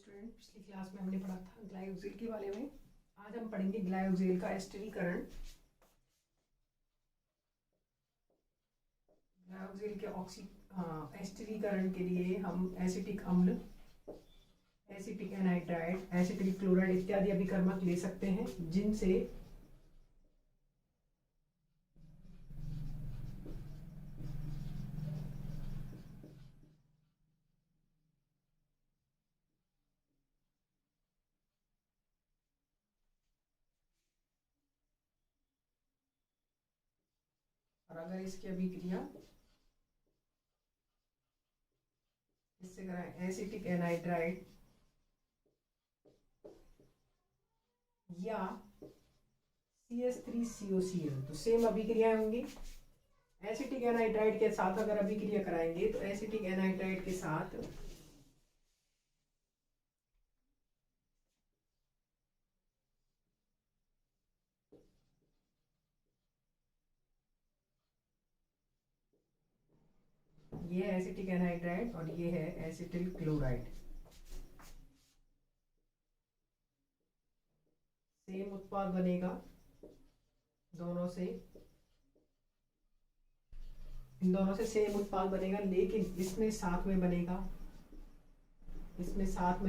Student, पिछली class में हमने पढ़ा था ग्लाइकोजेल के बारे में। आज हम पढ़ेंगे ग्लाइकोजेल का एस्टरीकरण। ग्लाइकोजेल के एस्टरीकरण के लिए हम एसिटिक अम्ल, एसिटिक एनहाइड्राइड, एसिटिल क्लोराइड इत्यादि अभिकर्मक ले सकते हैं, जिनसे और अगर इसकी अभिक्रिया इससे कराएं एसिटिक एनहाइड्राइड या CH3COCl, तो सेम अभिक्रिया होंगी। एसिटिक एनहाइड्राइड के साथ अगर अभिक्रिया कराएंगे तो एसिटिक एनहाइड्राइड के साथ ये है एसिटिक एनहाइड्राइड और ये है एसिटिल क्लोराइड, सेम उत्पाद बनेगा दोनों से, इन दोनों से सेम उत्पाद बनेगा, लेकिन इसमें साथ में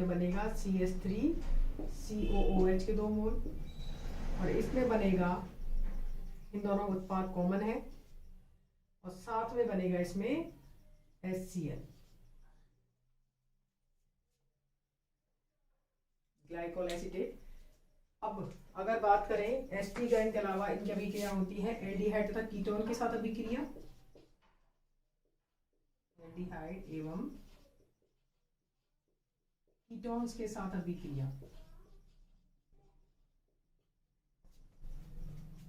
बनेगा CH3COOH के 2 मोल और इसमें बनेगा, इन दोनों उत्पाद कॉमन है और साथ में बनेगा इसमें HCl, ग्लाइकोल एसीटेट। अब अगर बात करें एस्टरीकरण के अलावा इनकी अभिक्रिया होती है एल्डिहाइड तथा कीटोन के साथ अभिक्रिया, एल्डिहाइड एवं कीटोन्स के साथ अभिक्रिया।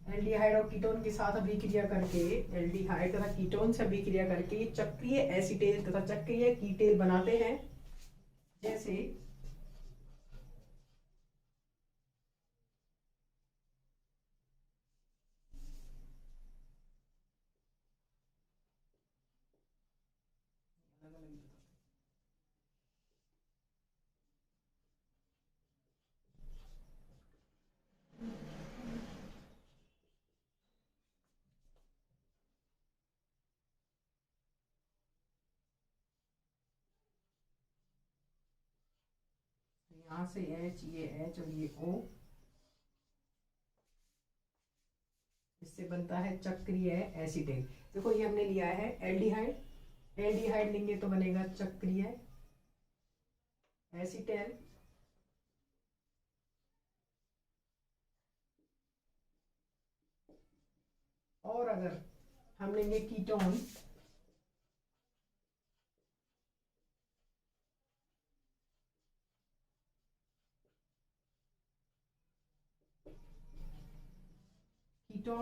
एल्डिहाइड और कीटोन के साथ अभिक्रिया करके, एल्डिहाइड तथा कीटोन से अभिक्रिया करके चक्रीय एसीटेल तथा चक्रीय कीटेल बनाते हैं, जैसे यहाँ से H, ये H और ये O, इससे बनता है चक्रीय एसीटेल। देखो ये हमने लिया है एल्डिहाइड, एल्डिहाइड लेंगे तो बनेगा चक्रीय एसीटेल, और अगर हम लेंगे कीटोन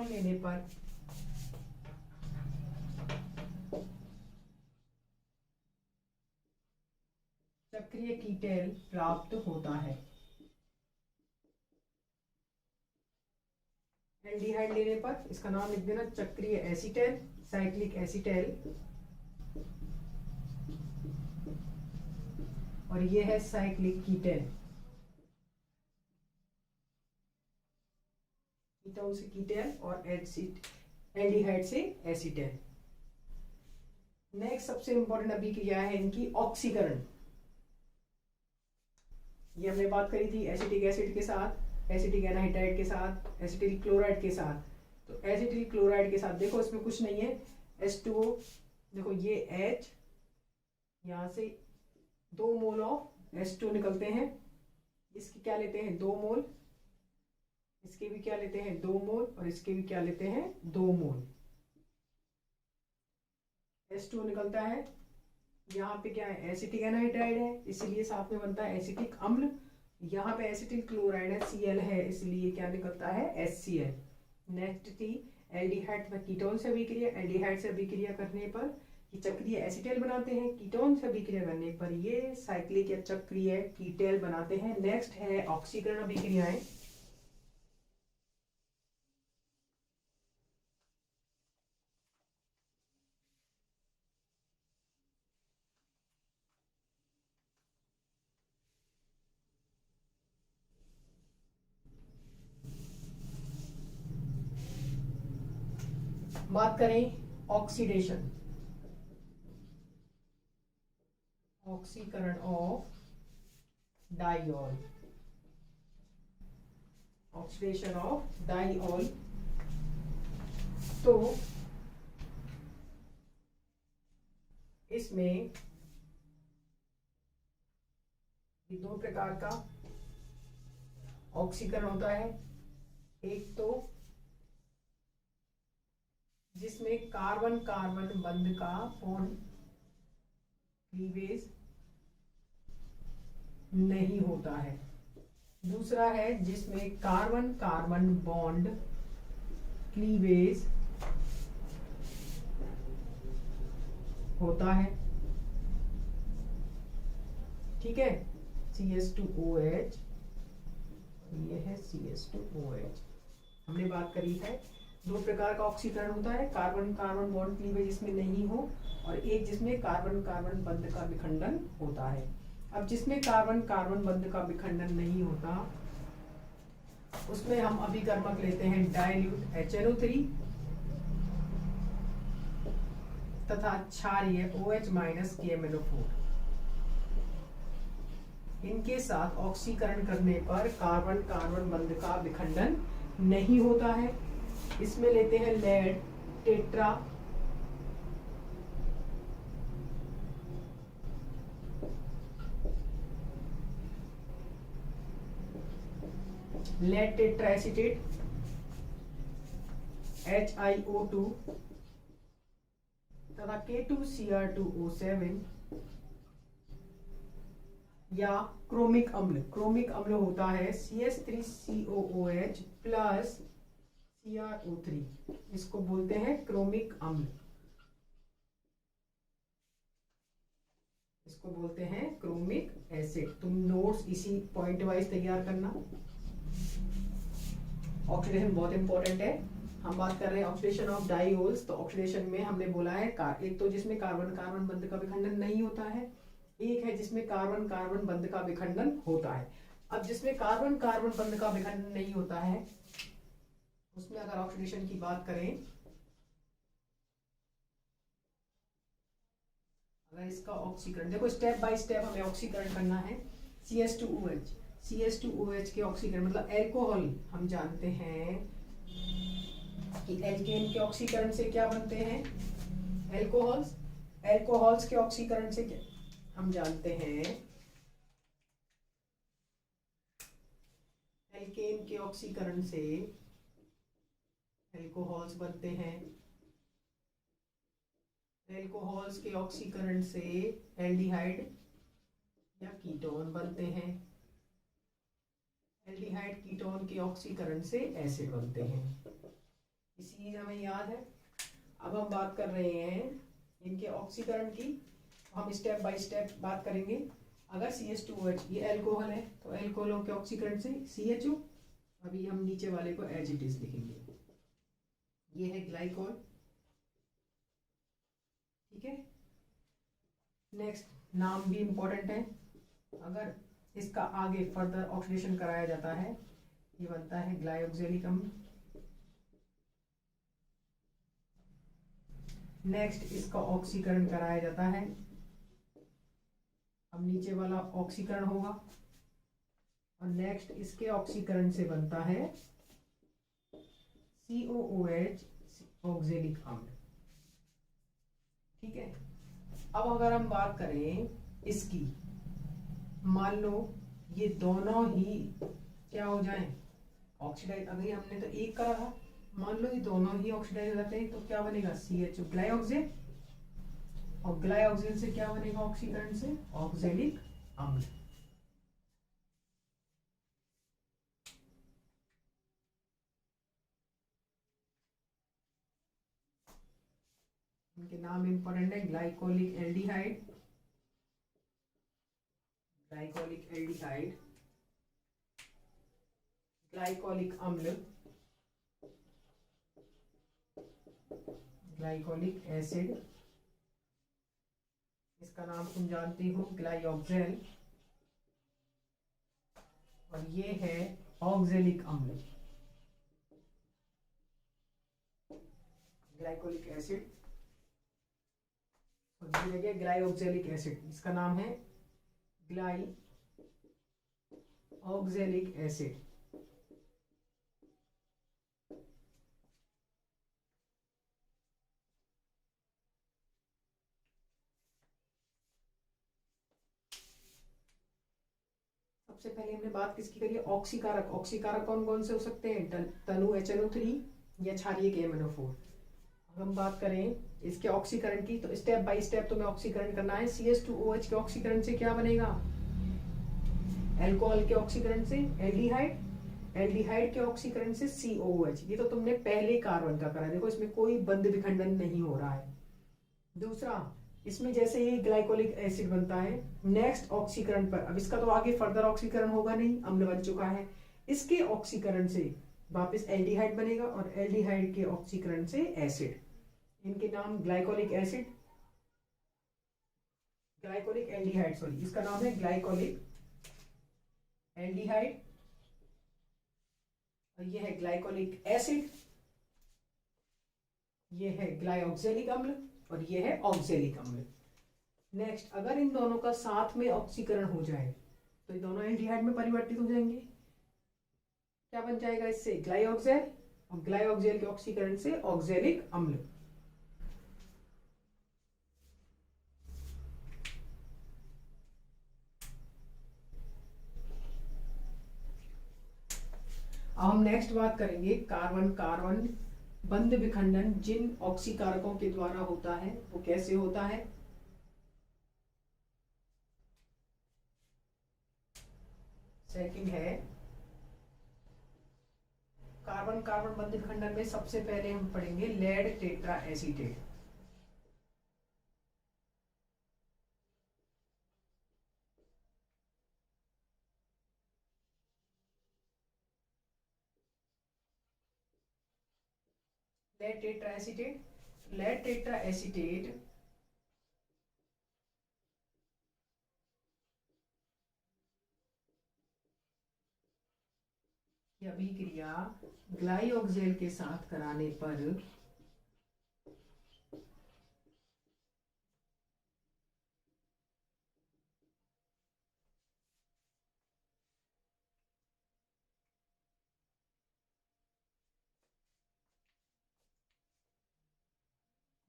लेने पर चक्रीय कीटेल प्राप्त होता है। एल्डिहाइड लेने पर इसका नाम लिख देना चक्रीय एसीटेल, साइक्लिक एसीटेल, और ये है साइक्लिक कीटेल, कीटोन से कीटेल और एल्डिहाइड से एसीटेल। नेक्स्ट सबसे इंपॉर्टेंट अभिक्रिया है इनकी ऑक्सीकरण। ये हमने बात करी थी एसिटिक एसिड के साथ, एसिटिक एनहाइड्राइड के साथ, एसिटिल क्लोराइड के साथ। तो एसिटिल क्लोराइड के साथ देखो इसमें कुछ नहीं है, H2O, देखो ये H, यहाँ से 2 मोल ऑफ H2O निकलते हैं, इसकी क्या लेते हैं 2 मोल, इसके भी क्या लेते हैं 2 मोल और इसके भी क्या लेते हैं 2 मोल। H2O निकलता है, यहाँ पे क्या है एसिटिक एनहाइड्राइड है, इसलिए साथ में बनता है एसिटिक अम्ल। यहाँ पे एसिटिल क्लोराइड है, Cl है, इसलिए क्या निकलता है HCl। नेक्स्ट थी एल्डिहाइड तथा कीटोन से अभिक्रिया। एल्डिहाइड से अभिक्रिया करने पर ये चक्रीय एसिटेल बनाते हैं, कीटोन से अभिक्रिया करने पर ये साइक्लिक या चक्रीय कीटेल बनाते हैं। नेक्स्ट है ऑक्सीकरण अभिक्रियाएं। बात करें ऑक्सीडेशन, ऑक्सीकरण of diol, oxidation of diol, तो इसमें दो प्रकार का ऑक्सीकरण होता है। एक तो जिसमें कार्बन कार्बन बंध का बॉन्ड क्लीवेज नहीं होता है। दूसरा है जिसमें कार्बन कार्बन बॉन्ड क्लीवेज होता है। ठीक है, CH2OH, ये है CH2OH। हमने बात करी है दो प्रकार का ऑक्सीकरण होता है, कार्बन कार्बन बॉन्ड क्लीवेज इसमें नहीं हो, और एक जिसमें कार्बन कार्बन बंध का विखंडन होता है। अब जिसमें कार्बन कार्बन बंध का विखंडन नहीं होता उसमें हम अभिकर्मक लेते हैं डाइल्यूट HNO3 तथा क्षारीय OH- KMnO4। इनके साथ ऑक्सीकरण करने पर कार्बन कार्बन बंध का विखंडन नहीं होता है। इसमें लेते हैं lead tetra, lead tetra acetate HiO2 तथा K2Cr2O7, या क्रोमिक अम्ल। क्रोमिक अम्ल होता है CH3COOH प्लस CrO3, इसको बोलते हैं क्रोमिक अम्ल, इसको बोलते हैं क्रोमिक एसिड। तुम नोट्स इसी पॉइंट वाइज तैयार करना। ऑक्सीडेशन बहुत इंपॉर्टेंट है। हम बात कर रहे हैं ऑक्सीडेशन ऑफ डाइओल्स, तो ऑक्सीडेशन में हमने बोला है एक तो जिसमें कार्बन कार्बन बंध का विखंडन नहीं होता है, एक है जिसमें कार्बन कार्बन बंध का विखंडन होता है। अब जिसमें कार्बन कार्बन बंध का विखंडन नहीं होता है उसमें अगर ऑक्सीडेशन की बात करें, अगर इसका ऑक्सीकरण देखो, स्टेप बाय स्टेप हमें ऑक्सीकरण करना है। CH2OH के ऑक्सीकरण मतलब एल्कोहल, हम जानते हैं कि एल्केन के ऑक्सीकरण से क्या बनते हैं, एल्कोहल्स। एल्कोहल्स के ऑक्सीकरण से क्या हम जानते हैं, एल्केन के ऑक्सीकरण से एल्कोहल्स बनते हैं। एल्कोहल्स के ऑक्सीकरण से एल्डिहाइड या कीटोन बनते हैं। एल्डिहाइड कीटोन के ऑक्सीकरण से एसिड बनते हैं। इसी हमें याद है। अब हम बात कर रहे हैं इनके ऑक्सीकरण की, हम स्टेप बाय स्टेप बात करेंगे। अगर CH2OH ये एल्कोहल है तो एल्कोहलों के ऑक्सीकरण से CHO, अभी हम नीचे वाले को एज इट इज लिखेंगे, ये है ग्लाइकोल। ठीक है, नेक्स्ट नाम भी इंपॉर्टेंट है। अगर इसका आगे फर्दर ऑक्सीडेशन कराया जाता है ये बनता है ग्लाइऑक्जेलिक अम्ल। नेक्स्ट इसका ऑक्सीकरण कराया जाता है, अब नीचे वाला ऑक्सीकरण होगा, और नेक्स्ट इसके ऑक्सीकरण से बनता है COOH ऑक्जेलिक अम्ल। ठीक है, अब अगर हम बात करें इसकी, मान लो ये दोनों ही क्या हो जाएं, ऑक्सीडाइज। अगर हमने तो एक करा था, मान लो ये दोनों ही ऑक्सीडाइज हो जाते हैं तो क्या बनेगा, CHO ग्लाइऑक्सिल, और ग्लाइऑक्सिल से क्या बनेगा ऑक्सीकरण से, ऑक्जेलिक अम्ल। इनके नाम इंपॉर्टेंट है, glycolic aldehyde, glycolic aldehyde, glycolic अम्ल, ग्लाइकोलिक एसिड, इसका नाम तुम जानती हो ग्लाइऑक्जेल, और ये है ऑक्जेलिक अम्ल। ग्लाइकोलिक एसिड, और ये गया ग्लाइऑक्जेलिक एसिड, इसका नाम है ग्लाइऑक्जेलिक एसिड। सबसे पहले हमने बात किसकी करी है, ऑक्सीकारक। ऑक्सीकारक कौन कौन से हो सकते हैं, तनु HNO3 या क्षारीय KMNO4। अब हम बात करें इसके ऑक्सीकरण की, तो स्टेप बाय स्टेप तुम्हें ऑक्सीकरण करना है। CH2OH के ऑक्सीकरण से क्या बनेगा, अल्कोहल के ऑक्सीकरण से एल्डिहाइड, एल्डिहाइड के ऑक्सीकरण से COOH। ये तो तुमने पहले कार्बन का करा, देखो इसमें कोई बंध विखंडन नहीं हो रहा है। दूसरा, इसमें जैसे ही ग्लाइकोलिक एसिड बनता है, नेक्स्ट ऑक्सीकरण पर, अब इसका तो आगे फर्दर ऑक्सीकरण होगा नहीं, अम्ल बन चुका है, इसके ऑक्सीकरण से वापस एल्डिहाइड बनेगा, और एल्डिहाइड के ऑक्सीकरण से एसिड। इनके नाम glycolic acid, glycolic aldehyde, sorry इसका नाम है ग्लाइकोलिक एल्डिहाइड, और ये है ग्लाइकोलिक एसिड, ये है ग्लाइऑक्जेलिक अम्ल, और ये है ऑक्जेलिक अम्ल। नेक्स्ट, अगर इन दोनों का साथ में ऑक्सीकरण हो जाए तो ये दोनों एल्डिहाइड में परिवर्तित हो जाएंगे। क्या बन जाएगा इससे, ग्लाइऑक्जेल, और ग्लाइऑक्जेल के ऑक्सीकरण से ऑक्जेलिक अम्ल। अब हम नेक्स्ट बात करेंगे कार्बन कार्बन बंध विखंडन जिन ऑक्सीकारकों के द्वारा होता है वो कैसे होता है। सेकंड है कार्बन कार्बन बंध विखंडन में सबसे पहले हम पढ़ेंगे lead tetra acetate. Lead tetra acetate, lead tetra acetate की अभिक्रिया ग्लाइऑक्जेल के साथ कराने पर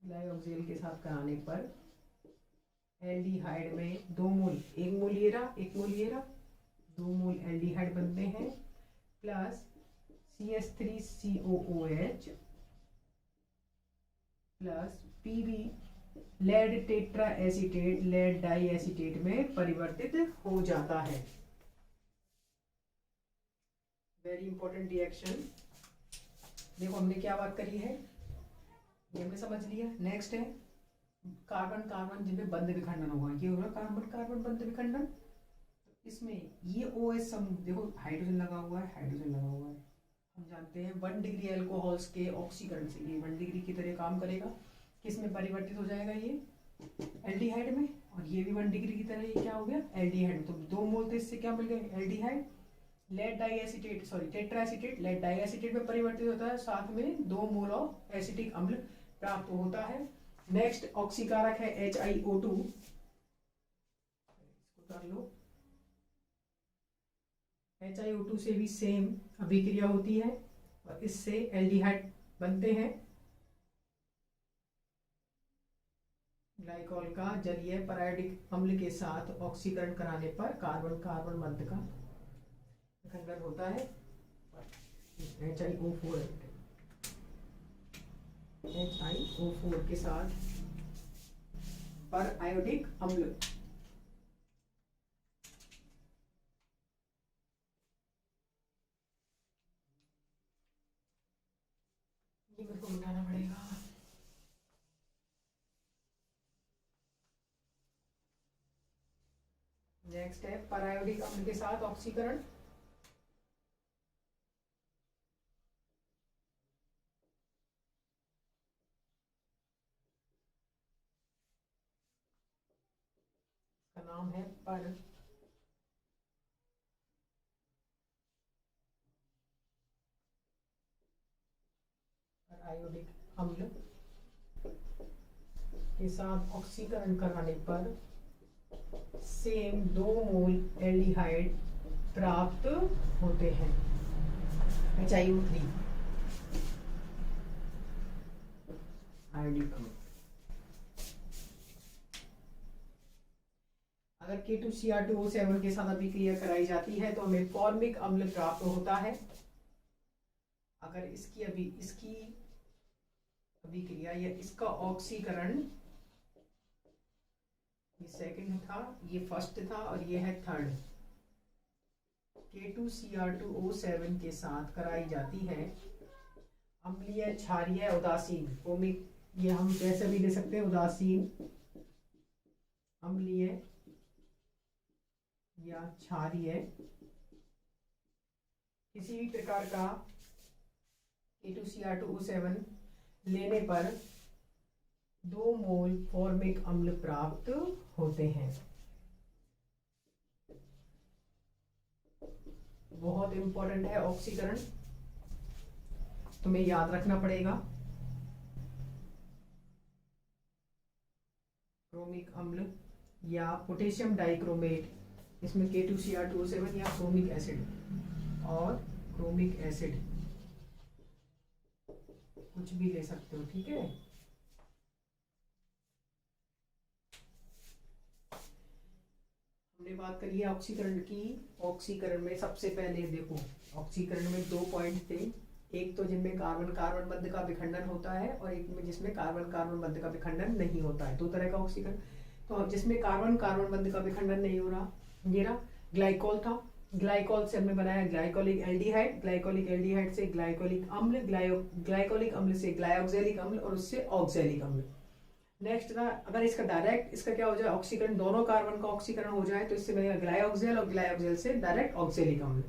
ग्लाइऑक्जेल के साथ कराने पर एल्डिहाइड में 2 मोल, 1 मोल ये रहा, 1 मोल ये रहा, 2 मोल एल्डिहाइड बनते हैं, plus CH3COOH plus PB lead tetra acetate lead di acetate में परिवर्तित हो जाता है। Very important reaction. देखो हमने क्या बात करी है, ये हमने समझ लिया। नेक्स्ट है कार्बन कार्बन जिनमें बंध विखंडन होगा, ये होगा कार्बन कार्बन बंध विखंडन। इसमें ये OH समूह, देखो हाइड्रोजन लगा हुआ है, हाइड्रोजन लगा हुआ है, हम जानते हैं 1 डिग्री अल्कोहल्स के ऑक्सीकरण से ये 1 डिग्री की तरह काम करेगा। किसमें परिवर्तित हो जाएगा, ये एल्डिहाइड में, और ये भी 1 डिग्री की तरह ये क्या हो गया, एल्डिहाइड। तो 2 मोल थे, इससे क्या मिल गए, aldehyde. Lead di acetate, sorry tetra acetate lead di acetate में परिवर्तित होता है, साथ में 2 मोल ऑफ एसिटिक अम्ल प्राप्त होता है। नेक्स्ट ऑक्सीकारक है HiO2, इसको कर लो। HiO2 से भी सेम अभिक्रिया होती है, और इससे एल्डिहाइड बनते हैं। ग्लाइकॉल का जलीय पैरायोडिक अम्ल के साथ ऑक्सीकरण कराने पर कार्बन कार्बन बंध का विखंडन होता है। HiO4 के साथ पर आयोडिक अम्ल ये मेरे को मिटाना पड़ेगा। नेक्स्ट है पैरायोडिक अम्ल के साथ ऑक्सीकरण। का नाम है आयोडिक अम्ल। के साथ ऑक्सीकरण कराने पर सेम 2 मोल एल्डिहाइड प्राप्त होते हैं, HiO3 आयोडीन अम्ल। अगर K2Cr2O7 के साथ अभिक्रिया कराई जाती है तो हमें फॉर्मिक अम्ल प्राप्त होता है। अगर इसकी अभिक्रिया या इसका ऑक्सीकरण, ये सेकंड था, ये फर्स्ट था और ये है थर्ड, K2Cr2O7 के साथ कराई जाती है, अम्लीय, क्षारीय, उदासीन, ओमिक, ये हम जैसे भी ले सकते हैं, उदासीन, अम्लीय या क्षारीय, किसी भी प्रकार का K2Cr2O7 लेने पर 2 मोल फॉर्मिक अम्ल प्राप्त होते हैं। बहुत इंपॉर्टेंट है ऑक्सीकरण, तुम्हें याद रखना पड़ेगा। क्रोमिक अम्ल या पोटेशियम डाइक्रोमेट, इसमें K2Cr2O7 या क्रोमिक एसिड और क्रोमिक एसिड कुछ भी ले सकते हो, ठीक है। हमने बात करी है ऑक्सीकरण की। ऑक्सीकरण में सबसे पहले देखो, ऑक्सीकरण में 2 पॉइंट थे, एक तो जिनमें कार्बन कार्बन बंध का विखंडन होता है और एक में जिसमें कार्बन कार्बन बंध का विखंडन नहीं होता है। 2 तरह का ऑक्सीकरण। तो जिसमें कार्बन कार्बन बंध का विखंडन नहीं हो रहा, ये रहा ग्लाइकोल था, ग्लाइकोल से हमने बनाया ग्लाइकोलिक एल्डिहाइड, ग्लाइकोलिक एल्डिहाइड से ग्लाइकोलिक अम्ल, ग्लाइकोलिक अम्ल से ग्लाइऑक्सैलिक अम्ल और उससे ऑक्सैलिक अम्ल। नेक्स्ट था, अगर इसका डायरेक्ट इसका क्या हो जाए, ऑक्सीकरण, दोनों कार्बन का ऑक्सीकरण हो जाए तो इससे बनेगा ग्लाइऑक्सैल और ग्लाइऑक्सैल से डायरेक्ट ऑक्सैलिक अम्ल।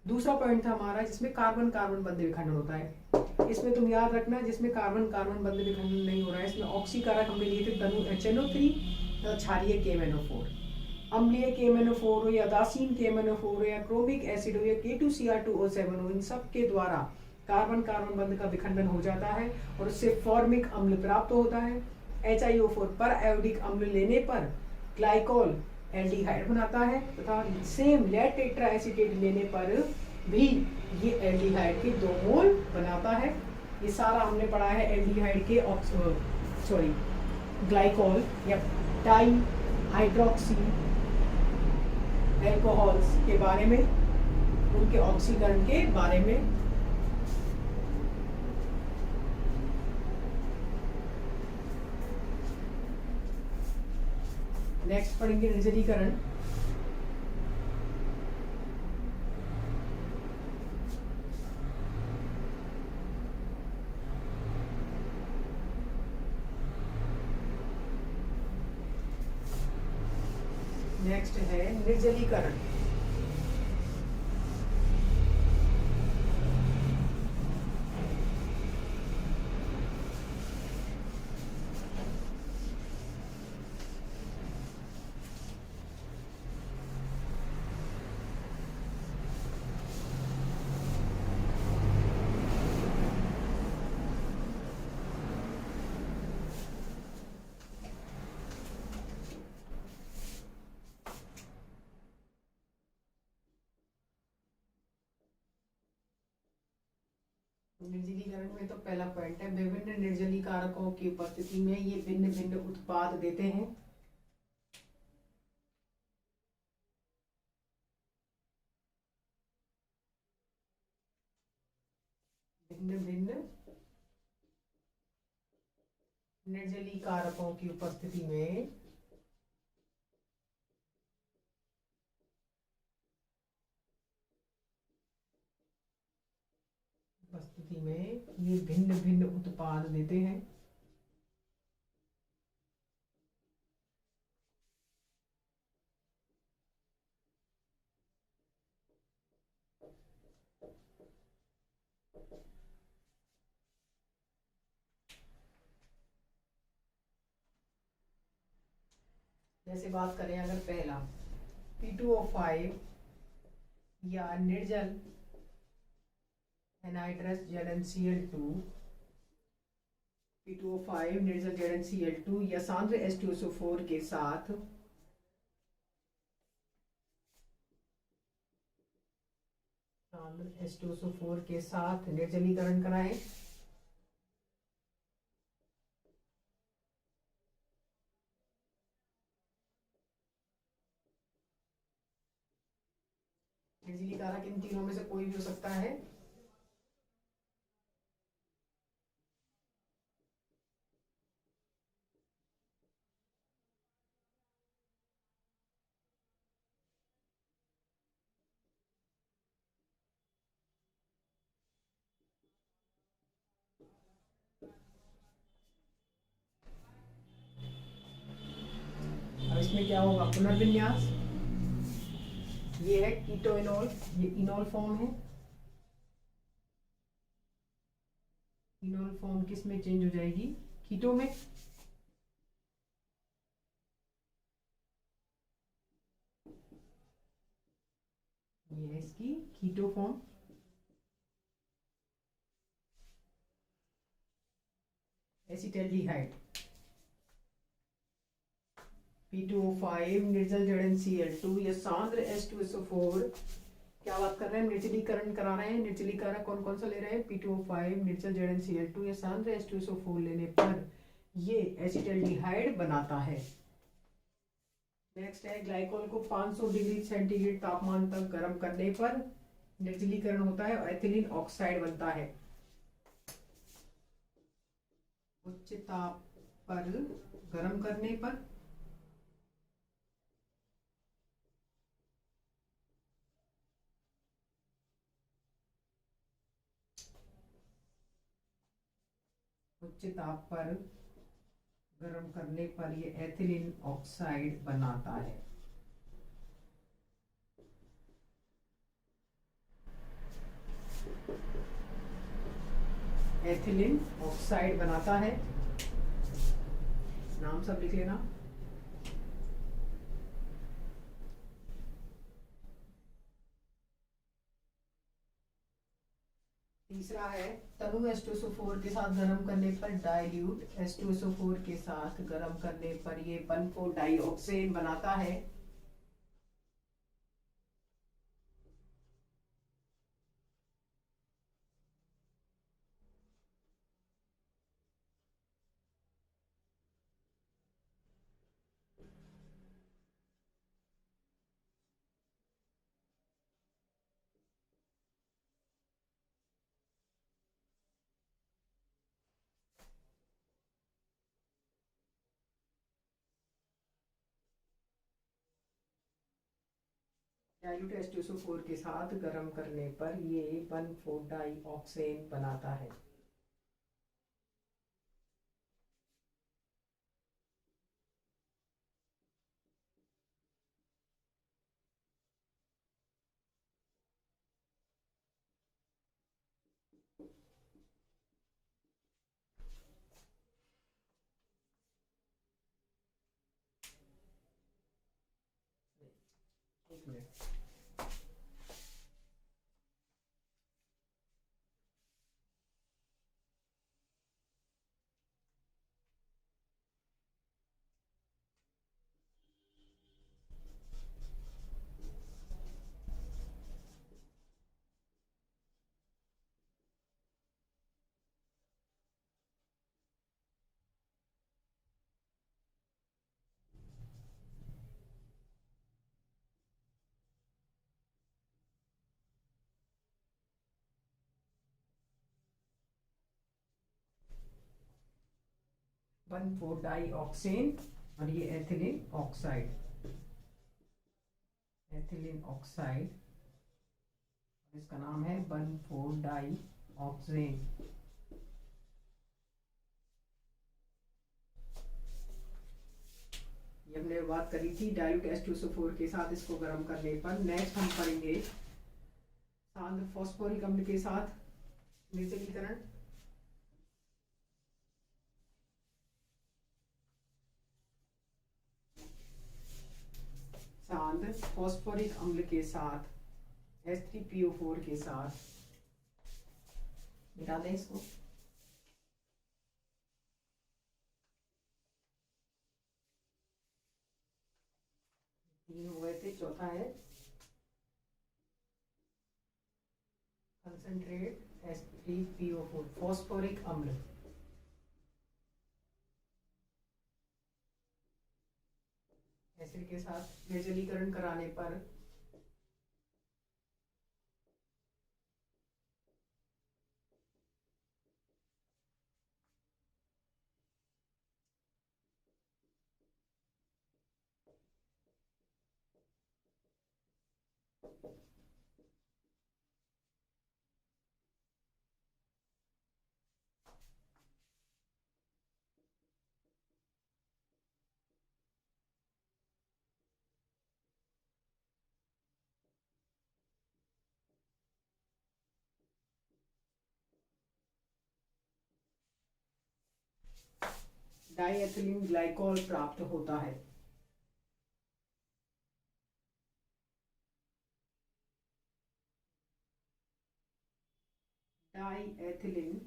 दूसरा पॉइंट था हमारा जिसमें कार्बन कार्बन बंध विखंडन होता है। इसमें तुम याद रखना, जिसमें कार्बन कार्बन बंध विखंडन नहीं हो रहा है, इसमें ऑक्सीकारक हमने लिए थे तनु HNO3 या क्षारीय KMnO4। अम्लीय KMnO4 हो या उदासीन KMnO4 हो या क्रोमिक एसिड हो या K2Cr2O7 हो, इन सब के द्वारा कार्बन कार्बन बंध का विखंडन हो जाता है और उससे फॉर्मिक अम्ल प्राप्त होता है। HiO4 पर आयोडिक अम्ल लेने पर ग्लाइकोल एल्डिहाइड बनाता है तथा सेम लेड टेट्रा एसीटेट लेने पर भी ये एल्डिहाइड के 2 मोल बनाता है। ये सारा हमने पढ़ा है एल्डिहाइड के ग्लाइकोल या डाई हाइड्रोक्सी एल्कोहल्स के बारे में, उनके ऑक्सीकरण के बारे में। नेक्स्ट पढ़ेंगे निर्जलीकरण। नेक्स्ट है निर्जलीकरण। निर्जलीकरण में तो पहला पॉइंट है, विभिन्न निर्जली कारकों की उपस्थिति में ये भिन्न भिन्न उत्पाद देते हैं। भिन्न भिन्न निर्जली कारकों की उपस्थिति में ये भिन्न भिन्न उत्पाद देते हैं। जैसे बात करें अगर पहला P2O5 या निर्जल एनाइड्रस ZnCl2 P2O5 निर्जल ZnCl2 या सांद्र H2SO4 के साथ H2SO4 के साथ निर्जलीकरण कराएं। निर्जली कारक इन तीनों में से कोई भी हो सकता है। अब इसमें क्या होगा, पुनर्विन्यास। ये है कीटोइनॉल, ये इनॉल फॉर्म है। इनॉल फॉर्म किस में चेंज हो जाएगी, कीटो में। ये है इसकी कीटो फॉर्म। एसिटाल्डिहाइड P2O5 निर्जल ZnCl2 या सांद्र H2SO4। क्या बात कर रहे हैं, निर्जलीकरण करा रहे हैं। निर्जलीकरण कौन कौन सा ले रहे हैं, P2O5 निर्जल ZnCl2 या सांद्र H2SO4 लेने पर ये एसिटाल्डिहाइड बनाता है। नेक्स्ट है, ग्लाइकोल को 500 डिग्री सेंटीग्रेड तापमान तक गर्म करने पर निर्जलीकरण होता है और एथिलीन ऑक्साइड बनता है। उच्च ताप पर गर्म करने पर गर्म करने पर ये एथिलीन ऑक्साइड बनाता है। एथिलीन ऑक्साइड बनाता है, नाम सब लिख लेना। तीसरा है, तनु H2SO4 के साथ गर्म करने पर डाइल्यूट H2SO4 के साथ गर्म करने पर ये 1,4 डाइऑक्सेन बनाता है। डाइल्यूट H2SO4 के साथ गर्म करने पर ये 1,4 डाइऑक्सेन बनाता है। एक मिनट, 1,4 डाइऑक्सेन और ये एथिलीन ऑक्साइड। एथिलीन ऑक्साइड, इसका नाम है 1,4 डाइऑक्सेन। ये हमने बात करी थी डाइल्यूट H2SO4 के साथ इसको गर्म करने पर। नेक्स्ट हम पढ़ेंगे सांद्र फॉस्फोरिक अम्ल के साथ निर्जलीकरण। सांद्र फॉस्फोरिक अम्ल के साथ H3PO4 के साथ, मिटा दें इसको। 3 हो गए थे, चौथा है कंसंट्रेट H3PO4 फॉस्फोरिक अम्ल। एसिड के साथ निर्जलीकरण कराने पर डाईएथिलीन ग्लाइकॉल प्राप्त होता है। डाईएथिलीन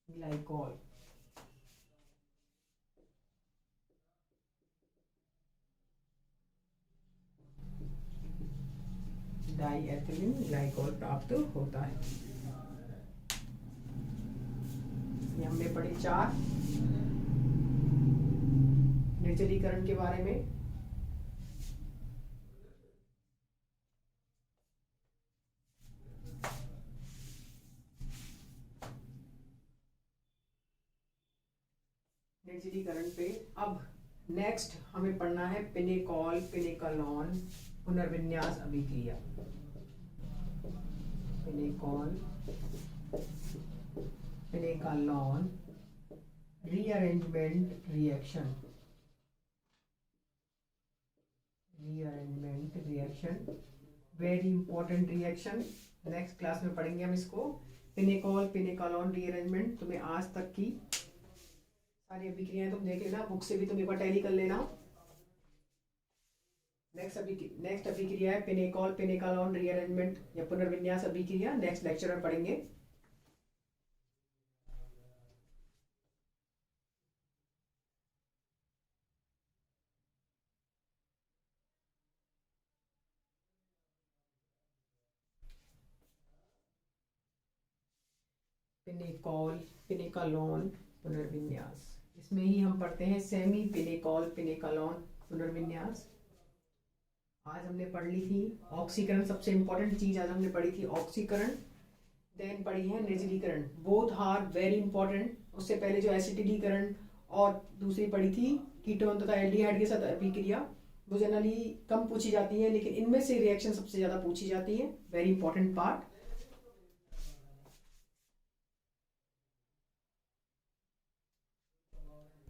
ग्लाइकॉल डाईएथिलीन ग्लाइकॉल प्राप्त होता है। ये हमने पढ़े 4 निर्जलीकरण के बारे में। निर्जलीकरण पे अब नेक्स्ट हमें पढ़ना है पिनेकॉल पिनेकालॉन पुनर्विन्यास अभिक्रिया। Pinacol pinacolone rearrangement reaction. Rearrangement reaction very important reaction. Next class में पढ़ेंगे हम इसको। पिनेकॉल पिनेकालॉन रीअरेंजमेंट तुम्हें आज तक की सारी अभिक्रियाएं तुम देख लेना, बुक से भी तुम एक बार टैली कर लेना। नेक्स्ट अभिक्रिया है पिनेकॉल पिनेकालॉन रीअरेंजमेंट या पुनर्विन्यास अभिक्रिया। नेक्स्ट लेक्चर में पढ़ेंगे। पिनेकॉल पिनेकालॉन पुनर्विन्यास, इसमें ही हम पढ़ते हैं सेमी पिनेकॉल पिनेकालॉन पुनर्विन्यास। आज हमने पढ़ ली थी ऑक्सीकरण, सबसे इंपॉर्टेंट चीज आज हमने पढ़ी थी ऑक्सीकरण। देन पढ़ी है निर्जलीकरण, बोथ आर वेरी इंपॉर्टेंट। उससे पहले जो एसिटिलीकरण और दूसरी पढ़ी थी कीटोन तथा एल्डिहाइड के साथ अभिक्रिया, वो जनरली कम पूछी जाती है, लेकिन इनमें से रिएक्शन सबसे ज्यादा पूछी जाती है। Very important part.